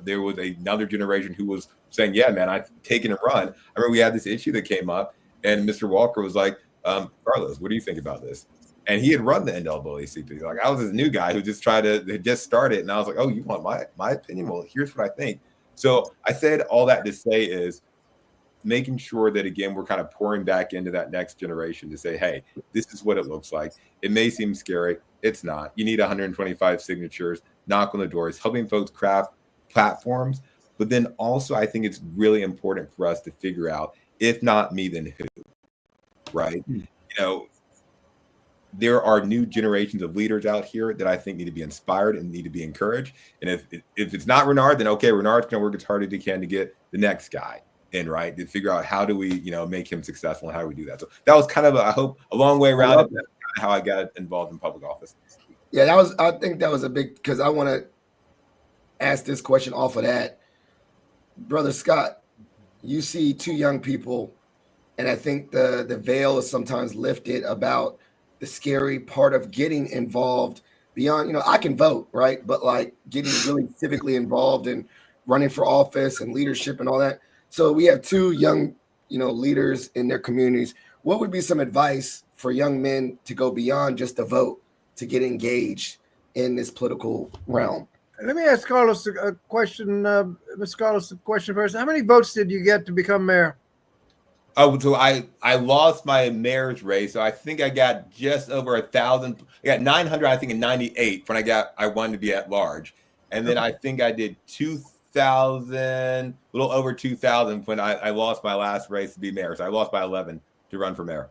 there was another generation who was saying, yeah, man, I've taken a run. I remember we had this issue that came up, and Mr. Walker was like, Carlos, what do you think about this? And he had run the NAACP. Like, I was this new guy who just just started. And I was like, oh, you want my opinion? Well, here's what I think. So I said all that to say is making sure that, again, we're kind of pouring back into that next generation to say, hey, this is what it looks like. It may seem scary. It's not. You need 125 signatures, knock on the doors, helping folks craft platforms. But then also, I think it's really important for us to figure out, if not me, then who, right? There are new generations of leaders out here that I think need to be inspired and need to be encouraged. And if it's not Renard, then okay, Renard's going to work as hard as he can to get the next guy in, right? To figure out how do we, make him successful and how do we do that. So that was kind of, I hope, a long way around it. That's kind of how I got involved in public office. Yeah, I think that was a big, because I want to ask this question off of that. Brother Scott, you see two young people, and I think the veil is sometimes lifted about the scary part of getting involved beyond, I can vote, right? But like getting really civically involved and running for office and leadership and all that. So we have two young, leaders in their communities. What would be some advice for young men to go beyond just a vote, to get engaged in this political realm? Let me ask Carlos a question. Mr. Carlos, a question first. How many votes did you get to become mayor? Oh, so I lost my mayor's race. So I think I got just over 1,000. I got 900, I think, in 98 when I wanted to be at large. And then I think I did 2,000, a little over 2,000 when I lost my last race to be mayor. So I lost by 11 to run for mayor.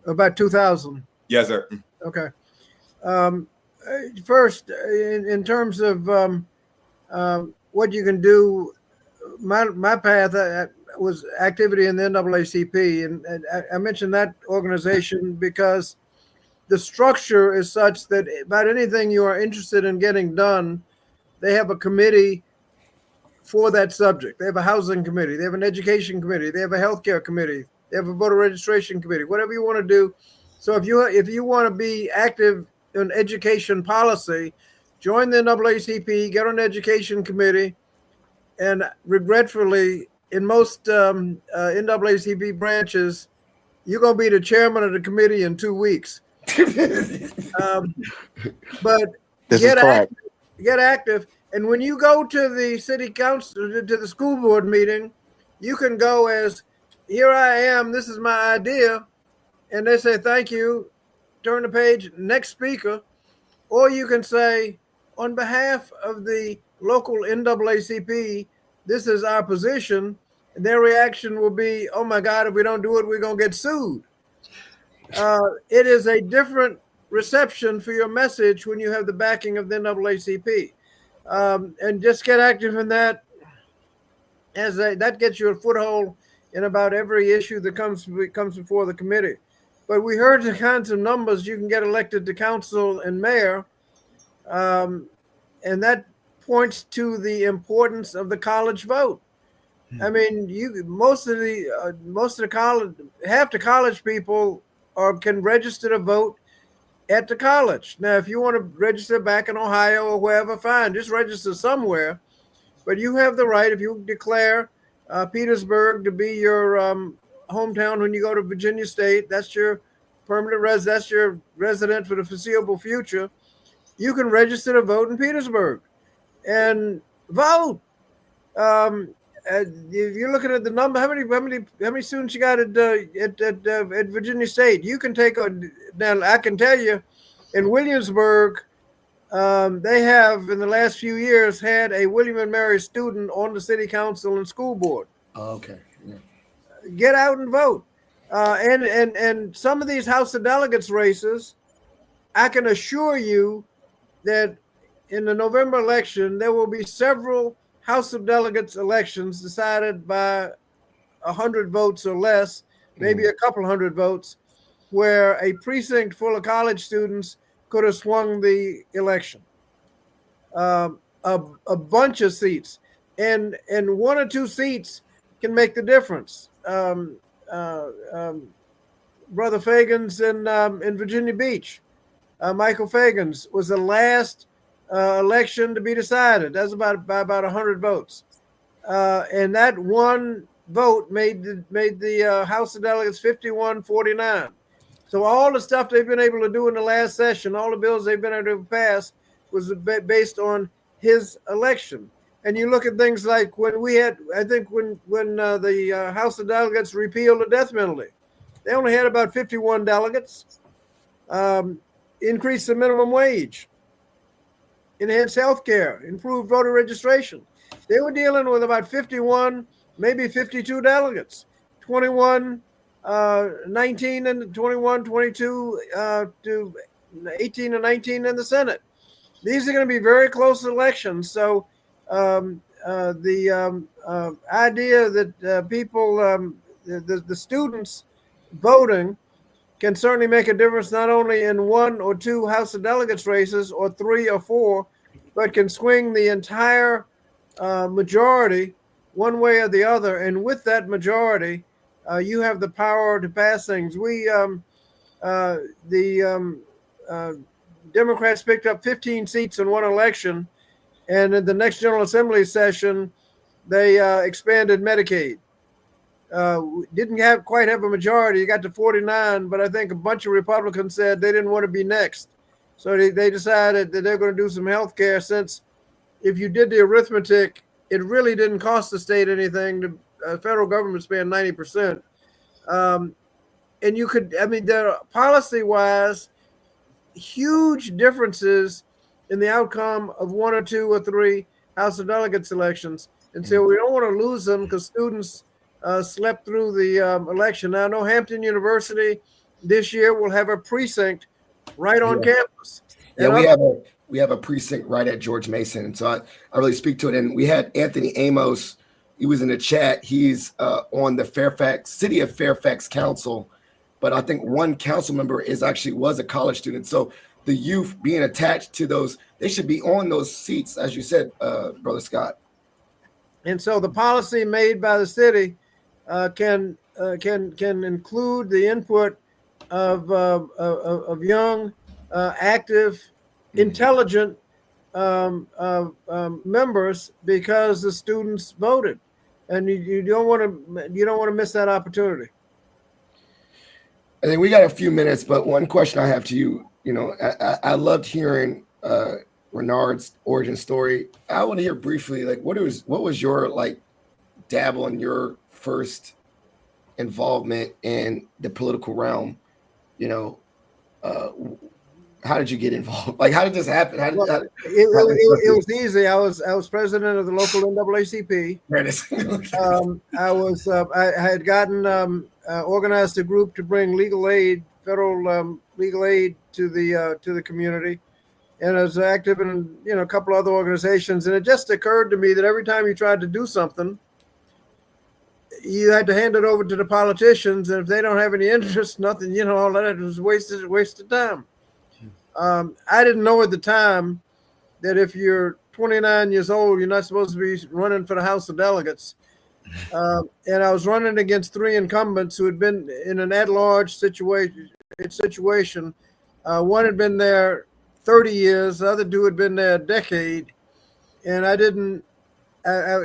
About 2,000. Yes, sir. Okay. First, in terms of what you can do, my path was activity in the NAACP, and I mentioned that organization because the structure is such that about anything you are interested in getting done, they have a committee for that subject. They have a housing committee. They have an education committee. They have a healthcare committee. They have a voter registration committee. Whatever you want to do. So if you want to be active in education policy, join the NAACP, get on the education committee, and regretfully, in most NAACP branches, you're going to be the chairman of the committee in 2 weeks. But This is correct. Get active. And when you go to the city council, to the school board meeting, you can go as, here I am, this is my idea. And they say, thank you, turn the page, next speaker. Or you can say, on behalf of the local NAACP, this is our position. And their reaction will be, oh my God, if we don't do it, we're going to get sued. It is a different reception for your message when you have the backing of the NAACP. And just get active in that. That gets you a foothold in about every issue that comes before the committee. But we heard the kinds of numbers you can get elected to council and mayor, and that points to the importance of the college vote. I mean, half the college people can register to vote at the college. Now, if you want to register back in Ohio or wherever, fine, just register somewhere. But you have the right, if you declare Petersburg to be your hometown when you go to Virginia State, that's your permanent that's your resident for the foreseeable future. You can register to vote in Petersburg and vote. If you're looking at the number, how many students you got at Virginia State? You can take on. Now I can tell you, in Williamsburg, they have in the last few years had a William and Mary student on the city council and school board. Oh, okay. Yeah. Get out and vote. And some of these House of Delegates races, I can assure you that in the November election, there will be several House of Delegates elections decided by 100 votes or less, maybe a couple hundred votes, where a precinct full of college students could have swung the election. A bunch of seats, and one or two seats can make the difference. Brother Fagans in Virginia Beach, Michael Fagans was the last election to be decided. That's by about 100 votes, and that one vote made the House of Delegates 51-49. So all the stuff they've been able to do in the last session, all the bills they've been able to pass, was based on his election. And you look at things like when we had, I think when the House of Delegates repealed the death penalty, they only had about 51 delegates. Increased the minimum wage, enhanced health care, improved voter registration. They were dealing with about 51, maybe 52 delegates, 21, 19 and 21, 22 to 18 and 19 in the Senate. These are going to be very close elections. So the idea that people, the students voting can certainly make a difference, not only in one or two House of Delegates races or three or four, but can swing the entire majority one way or the other. And with that majority, you have the power to pass things. The Democrats picked up 15 seats in one election, and in the next General Assembly session, they expanded Medicaid. Didn't quite have a majority. You got to 49, but I think a bunch of Republicans said they didn't want to be next. So they decided that they're going to do some health care, since if you did the arithmetic, it really didn't cost the state anything. The federal government's paying 90%. And you could, I mean, there are policy-wise huge differences in the outcome of one or two or three House of Delegates elections. And so we don't want to lose them because students slept through the election. Now, I know Hampton University this year will have a precinct right on campus. Yeah, we have a precinct right at George Mason. And so I really speak to it. And we had Anthony Amos. He was in the chat. He's on the City of Fairfax Council. But I think one council member was a college student. So the youth being attached to those, they should be on those seats, as you said, Brother Scott. And so the policy made by the city can include the input of young, active, intelligent members because the students voted, and you don't want to miss that opportunity. I think we got a few minutes, but one question I have to you, I loved hearing Renard's origin story. I want to hear briefly, like, what was your like dabble in your first involvement in the political realm? How did you get involved? Like, how did this happen? It was easy. I was president of the local NAACP. I had gotten organized a group to bring legal aid, federal legal aid to the community, and I was active in a couple other organizations. And it just occurred to me that every time you tried to do something, you had to hand it over to the politicians, and if they don't have any interest, nothing, all that was wasted time. I didn't know at the time that if you're 29 years old, you're not supposed to be running for the House of Delegates. And I was running against 3 incumbents who had been in an at-large situation. One had been there 30 years, the other 2 had been there a decade, and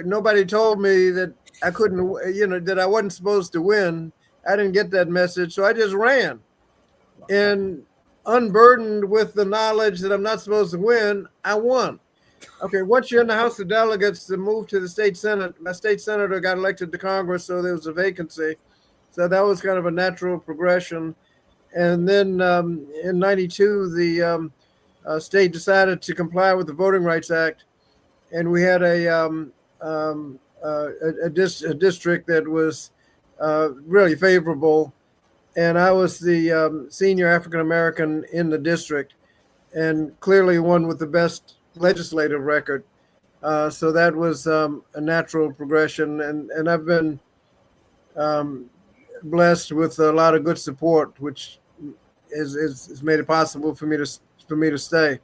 nobody told me that I couldn't, that I wasn't supposed to win. I didn't get that message, so I just ran. And unburdened with the knowledge that I'm not supposed to win, I won. Okay, once you're in the House of Delegates, to move to the state Senate, my state senator got elected to Congress, so there was a vacancy. So that was kind of a natural progression. And then in 92, the state decided to comply with the Voting Rights Act, and we had a district that was really favorable. And I was the senior African-American in the district, and clearly one with the best legislative record. So that was a natural progression. And I've been blessed with a lot of good support, which has made it possible for me to stay.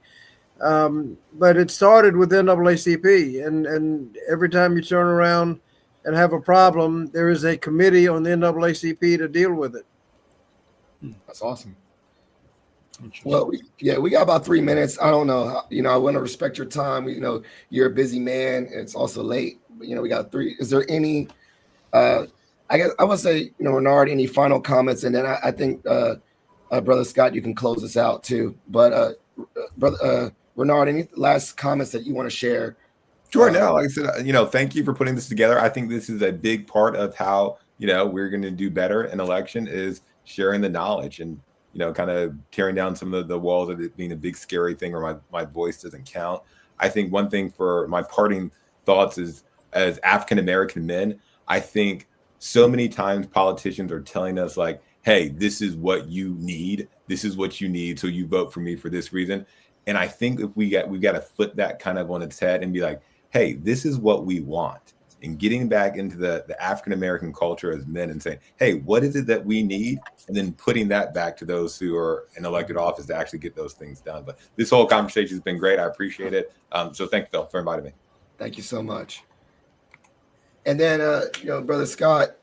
But it started with NAACP, and every time you turn around and have a problem, there is a committee on the NAACP to deal with it. That's awesome. Well, we got about 3 minutes. I don't know. I want to respect your time. You're a busy man. It's also late. But, we got 3. Is there any? I guess I would say, Renard, any final comments, and then I think, Brother Scott, you can close us out too. But Brother Renard, any last comments that you want to share? Sure. No, like I said, thank you for putting this together. I think this is a big part of how we're going to do better in election is sharing the knowledge and kind of tearing down some of the walls of it being a big scary thing or my voice doesn't count. I think one thing for my parting thoughts is, as African American men, I think so many times politicians are telling us like, hey, this is what you need. This is what you need. So you vote for me for this reason. And I think if we've got to flip that kind of on its head and be like, hey, this is what we want. And getting back into the African-American culture as men and saying, hey, what is it that we need? And then putting that back to those who are in elected office to actually get those things done. But this whole conversation has been great. I appreciate it. So thank you, Phil, for inviting me. Thank you so much. And then, Brother Scott,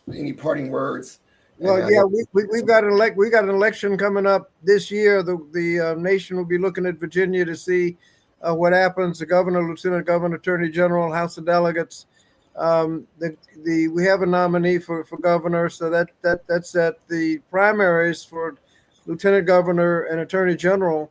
any parting words? Well, yeah, we've got an election coming up this year. The nation will be looking at Virginia to see what happens. The governor, lieutenant governor, attorney general, House of Delegates. We have a nominee for governor, so that's set. The primaries for lieutenant governor and attorney general,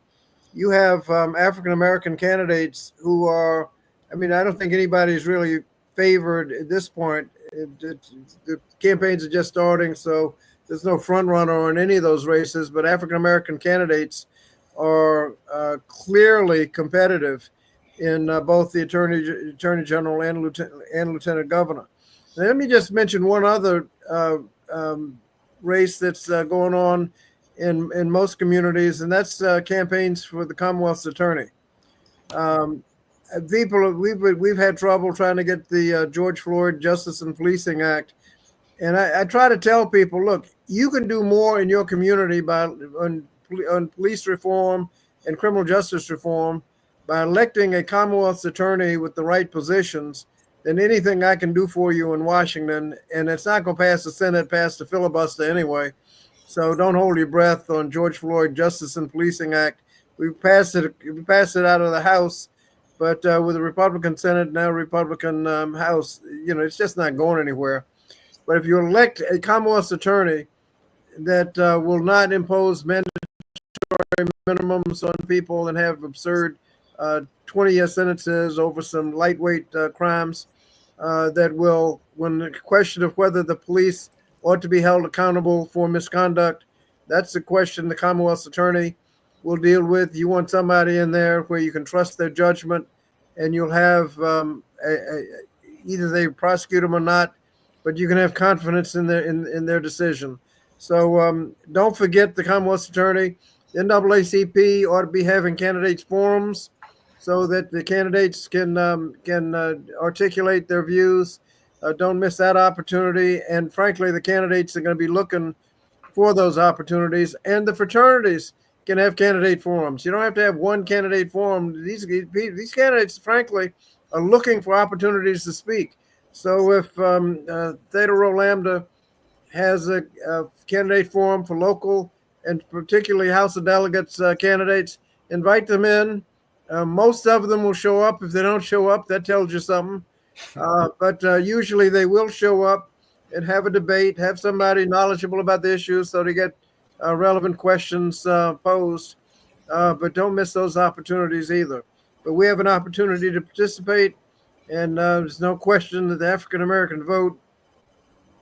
you have African American candidates who are. I mean, I don't think anybody's really favored at this point. The campaigns are just starting, so there's no front runner on any of those races. But African American candidates are clearly competitive in both the attorney general and lieutenant governor. Now, let me just mention one other race that's going on in most communities, and that's campaigns for the Commonwealth's attorney. We've had trouble trying to get the George Floyd Justice and Policing Act, and I try to tell people, look, you can do more in your community on police reform and criminal justice reform by electing a Commonwealth's attorney with the right positions than anything I can do for you in Washington. And it's not going to pass the Senate, pass the filibuster anyway. So don't hold your breath on George Floyd Justice and Policing Act. We passed it out of the House, but with a Republican Senate, now Republican House, it's just not going anywhere. But if you elect a Commonwealth's attorney that will not impose mandatory minimums on people and have absurd 20-year sentences over some lightweight crimes, that will, when the question of whether the police ought to be held accountable for misconduct, that's the question the Commonwealth's attorney will deal with. You want somebody in there where you can trust their judgment, and you'll have either they prosecute them or not, but you can have confidence in their decision. So don't forget the Commonwealth's attorney. The NAACP ought to be having candidates forums so that the candidates can articulate their views. Don't miss that opportunity. And frankly, the candidates are going to be looking for those opportunities. And the fraternities can have candidate forums. You don't have to have one candidate forum. These candidates, frankly, are looking for opportunities to speak. So if Theta Rho Lambda has a candidate forum for local and particularly House of Delegates candidates, invite them in. Most of them will show up. If they don't show up, that tells you something. But usually they will show up and have a debate, have somebody knowledgeable about the issues so they get relevant questions posed. But don't miss those opportunities either. But we have an opportunity to participate, and there's no question that the African-American vote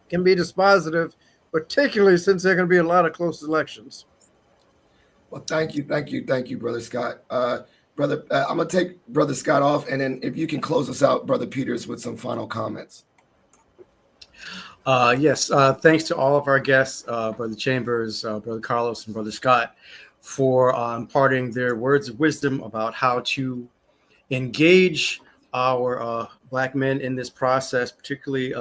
can be dispositive, particularly since there are going to be a lot of close elections. Well, thank you, Brother Scott. I'm going to take Brother Scott off, and then if you can close us out, Brother Peters, with some final comments. Yes, thanks to all of our guests, Brother Chambers, Brother Carlos, and Brother Scott, for imparting their words of wisdom about how to engage our Black men in this process, particularly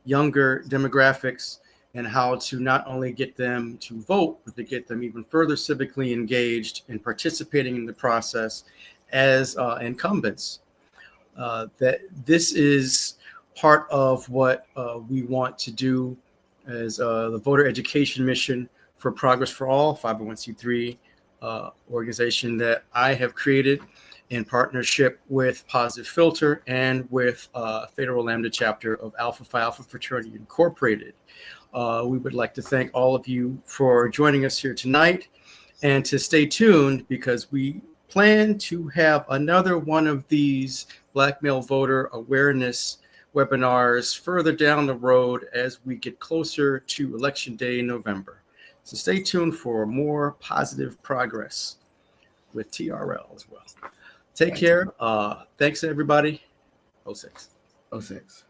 younger demographics, and how to not only get them to vote, but to get them even further civically engaged and participating in the process as incumbents. That this is part of what we want to do as the voter education mission for Progress for All, 501c3 organization that I have created in partnership with Positive Philter and with Theta Rho Lambda chapter of Phi Alpha Fraternity Incorporated. We would like to thank all of you for joining us here tonight, and to stay tuned because we plan to have another one of these Black male voter awareness webinars further down the road as we get closer to Election Day in November. So stay tuned for more positive progress with TRL as well. Take care. Thanks, everybody. 06. 06.